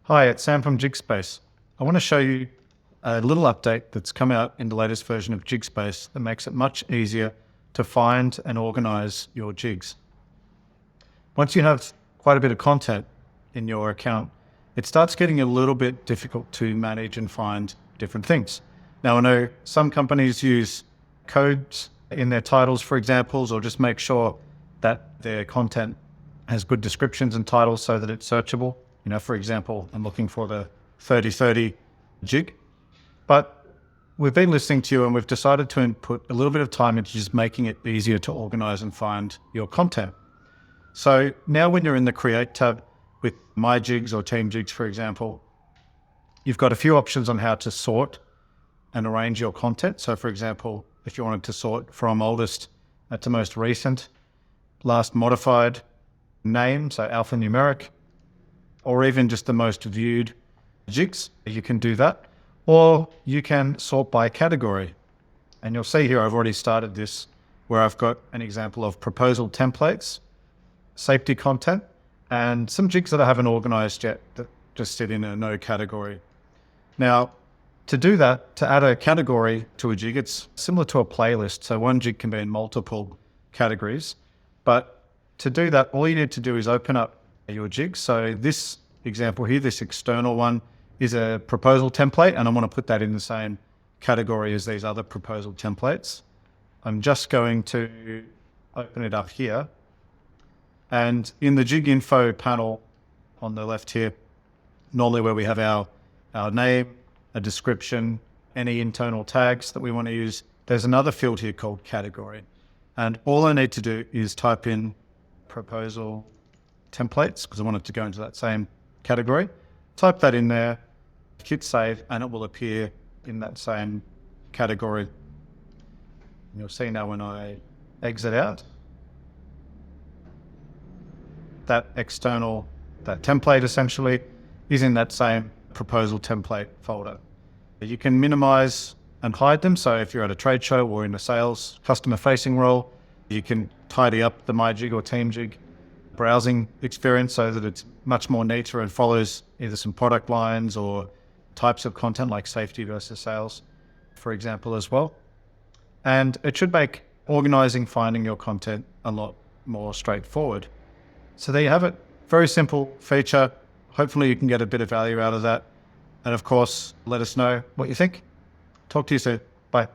Hi, it's Sam from JigSpace. I want to show you a little update that's come out in the latest version of JigSpace that makes it much easier to find and organize your jigs. Once you have quite a bit of content in your account, it starts getting a little bit difficult to manage and find different things. Now, I know some companies use codes in their titles, for examples, or just make sure that their content has good descriptions and titles so that it's searchable. For example, I'm looking for the 3030 jig, but we've been listening to you and we've decided to input a little bit of time into just making it easier to organize and find your content. So now when you're in the Create tab with My Jigs or Team Jigs, for example, you've got a few options on how to sort and arrange your content. So for example, if you wanted to sort from oldest to most recent, last modified name, so alphanumeric, or even just the most viewed jigs, you can do that. Or you can sort by category. And you'll see here, I've already started this where I've got an example of proposal templates, safety content, and some jigs that I haven't organized yet that just sit in a no category. Now, to do that, to add a category to a jig, it's similar to a playlist. So one jig can be in multiple categories, but to do that, all you need to do is open up your jig. So this example here, this external one, is a proposal template, and I want to put that in the same category as these other proposal templates. I'm just going to open it up here. And in the jig info panel on the left here, normally where we have our name, a description, any internal tags that we want to use, there's another field here called category. And all I need to do is type in proposal templates because I want it to go into that same category. Type that in there, hit save, and it will appear in that same category. And you'll see now when I exit out, that template essentially is in that same proposal template folder. You can minimize and hide them. So if you're at a trade show or in a sales customer facing role, you can tidy up the My Jig or Team Jig browsing experience so that it's much more neater and follows either some product lines or types of content like safety versus sales, for example, as well. And it should make organizing, finding your content a lot more straightforward. So there you have it. Very simple feature. Hopefully you can get a bit of value out of that. And of course, let us know what you think. Talk to you soon. Bye.